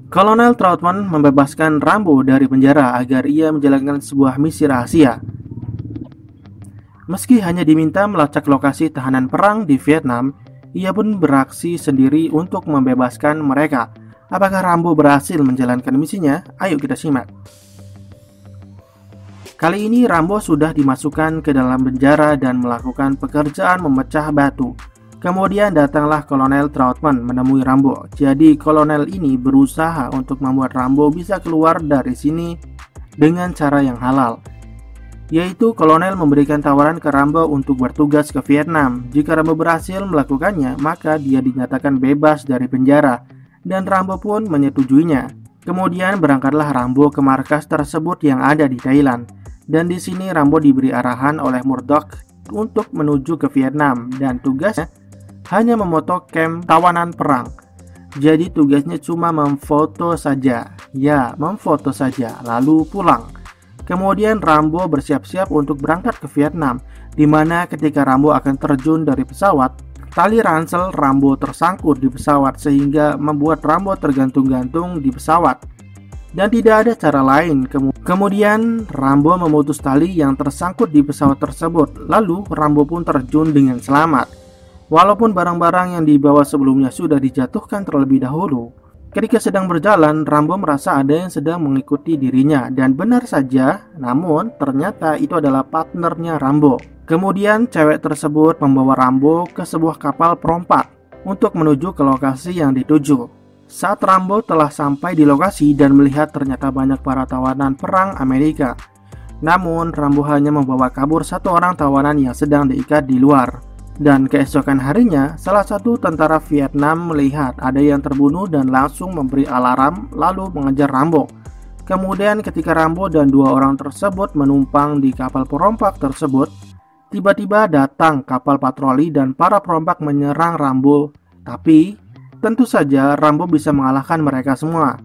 Kolonel Trautman membebaskan Rambo dari penjara agar ia menjalankan sebuah misi rahasia. Meski hanya diminta melacak lokasi tahanan perang di Vietnam, ia pun beraksi sendiri untuk membebaskan mereka. Apakah Rambo berhasil menjalankan misinya? Ayo kita simak. Kali ini Rambo sudah dimasukkan ke dalam penjara dan melakukan pekerjaan memecah batu. Kemudian datanglah Kolonel Trautman menemui Rambo. Jadi kolonel ini berusaha untuk membuat Rambo bisa keluar dari sini dengan cara yang halal, yaitu kolonel memberikan tawaran ke Rambo untuk bertugas ke Vietnam. Jika Rambo berhasil melakukannya, maka dia dinyatakan bebas dari penjara, dan Rambo pun menyetujuinya. Kemudian berangkatlah Rambo ke markas tersebut yang ada di Thailand, dan di sini Rambo diberi arahan oleh Murdoch untuk menuju ke Vietnam, dan tugasnya hanya memoto kamp tawanan perang. Jadi tugasnya cuma memfoto saja, memfoto saja, lalu pulang. Kemudian Rambo bersiap-siap untuk berangkat ke Vietnam, di mana ketika Rambo akan terjun dari pesawat, tali ransel Rambo tersangkut di pesawat sehingga membuat Rambo tergantung-gantung di pesawat. Dan tidak ada cara lain. Kemudian Rambo memutus tali yang tersangkut di pesawat tersebut, lalu Rambo pun terjun dengan selamat. Walaupun barang-barang yang dibawa sebelumnya sudah dijatuhkan terlebih dahulu, ketika sedang berjalan, Rambo merasa ada yang sedang mengikuti dirinya, dan benar saja, namun ternyata itu adalah partnernya Rambo. Kemudian cewek tersebut membawa Rambo ke sebuah kapal perompak untuk menuju ke lokasi yang dituju. Saat Rambo telah sampai di lokasi dan melihat ternyata banyak para tawanan perang Amerika, namun Rambo hanya membawa kabur satu orang tawanan yang sedang diikat di luar. Dan keesokan harinya, salah satu tentara Vietnam melihat ada yang terbunuh dan langsung memberi alarm lalu mengejar Rambo. Kemudian ketika Rambo dan dua orang tersebut menumpang di kapal perompak tersebut, tiba-tiba datang kapal patroli dan para perompak menyerang Rambo. Tapi tentu saja Rambo bisa mengalahkan mereka semua.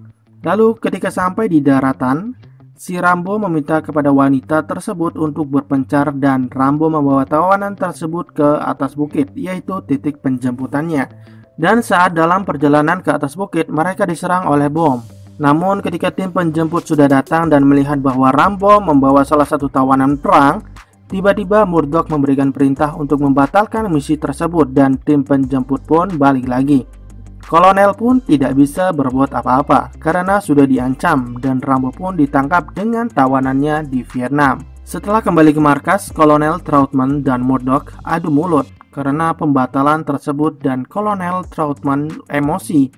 Lalu ketika sampai di daratan, si Rambo meminta kepada wanita tersebut untuk berpencar dan Rambo membawa tawanan tersebut ke atas bukit, yaitu titik penjemputannya. Dan saat dalam perjalanan ke atas bukit, mereka diserang oleh bom. Namun ketika tim penjemput sudah datang dan melihat bahwa Rambo membawa salah satu tawanan perang, tiba-tiba Murdoch memberikan perintah untuk membatalkan misi tersebut dan tim penjemput pun balik lagi. Kolonel pun tidak bisa berbuat apa-apa karena sudah diancam, dan Rambo pun ditangkap dengan tawanannya di Vietnam. Setelah kembali ke markas, Kolonel Trautman dan Murdoch adu mulut karena pembatalan tersebut, dan Kolonel Trautman emosi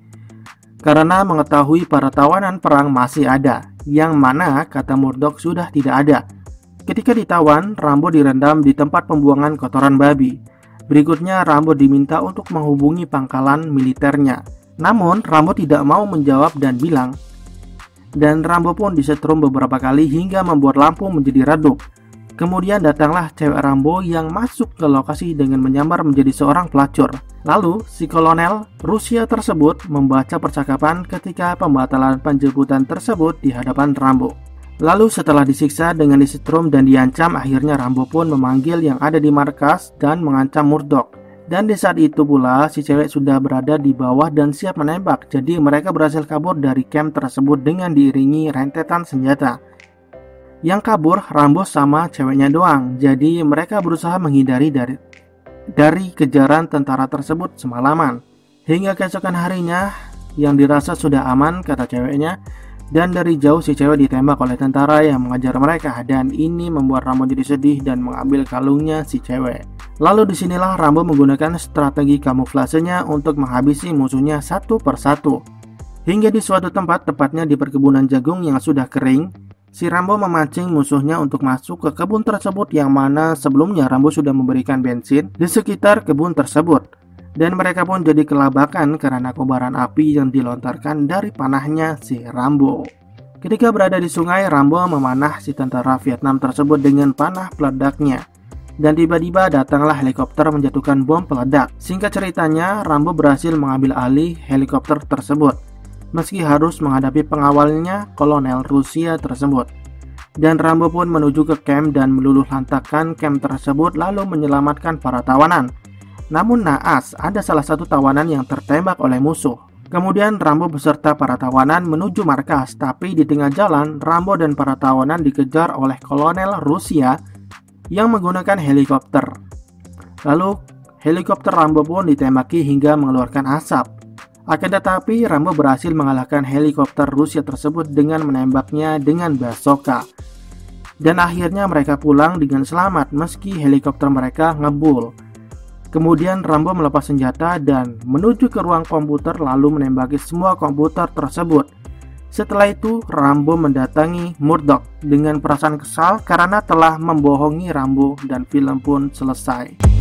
karena mengetahui para tawanan perang masih ada, yang mana kata Murdoch sudah tidak ada. Ketika ditawan, Rambo direndam di tempat pembuangan kotoran babi. Berikutnya Rambo diminta untuk menghubungi pangkalan militernya. Namun Rambo tidak mau menjawab dan bilang. Dan Rambo pun disetrum beberapa kali hingga membuat lampu menjadi redup. Kemudian datanglah cewek Rambo yang masuk ke lokasi dengan menyamar menjadi seorang pelacur. Lalu si kolonel Rusia tersebut membaca percakapan ketika pembatalan penjemputan tersebut di hadapan Rambo. Lalu setelah disiksa dengan disetrum dan diancam, akhirnya Rambo pun memanggil yang ada di markas dan mengancam Murdoch. Dan di saat itu pula si cewek sudah berada di bawah dan siap menembak. Jadi mereka berhasil kabur dari camp tersebut dengan diiringi rentetan senjata. Yang kabur Rambo sama ceweknya doang. Jadi mereka berusaha menghindari dari kejaran tentara tersebut semalaman. Hingga keesokan harinya yang dirasa sudah aman, kata ceweknya. Dan dari jauh si cewek ditembak oleh tentara yang mengejar mereka, dan ini membuat Rambo jadi sedih dan mengambil kalungnya si cewek. Lalu disinilah Rambo menggunakan strategi kamuflasenya untuk menghabisi musuhnya satu persatu. Hingga di suatu tempat, tepatnya di perkebunan jagung yang sudah kering, si Rambo memancing musuhnya untuk masuk ke kebun tersebut, yang mana sebelumnya Rambo sudah memberikan bensin di sekitar kebun tersebut. Dan mereka pun jadi kelabakan karena kobaran api yang dilontarkan dari panahnya si Rambo. Ketika berada di sungai, Rambo memanah si tentara Vietnam tersebut dengan panah peledaknya. Dan tiba-tiba datanglah helikopter menjatuhkan bom peledak. Singkat ceritanya, Rambo berhasil mengambil alih helikopter tersebut, meski harus menghadapi pengawalnya, kolonel Rusia tersebut. Dan Rambo pun menuju ke camp dan meluluh lantakkan camp tersebut lalu menyelamatkan para tawanan. Namun naas, ada salah satu tawanan yang tertembak oleh musuh. Kemudian Rambo beserta para tawanan menuju markas, tapi di tengah jalan Rambo dan para tawanan dikejar oleh kolonel Rusia yang menggunakan helikopter. Lalu helikopter Rambo pun ditembaki hingga mengeluarkan asap. Akan tetapi Rambo berhasil mengalahkan helikopter Rusia tersebut dengan menembaknya dengan bazooka. Dan akhirnya mereka pulang dengan selamat meski helikopter mereka ngebul. Kemudian Rambo melepas senjata dan menuju ke ruang komputer lalu menembaki semua komputer tersebut. Setelah itu Rambo mendatangi Murdoch dengan perasaan kesal karena telah membohongi Rambo dan film pun selesai.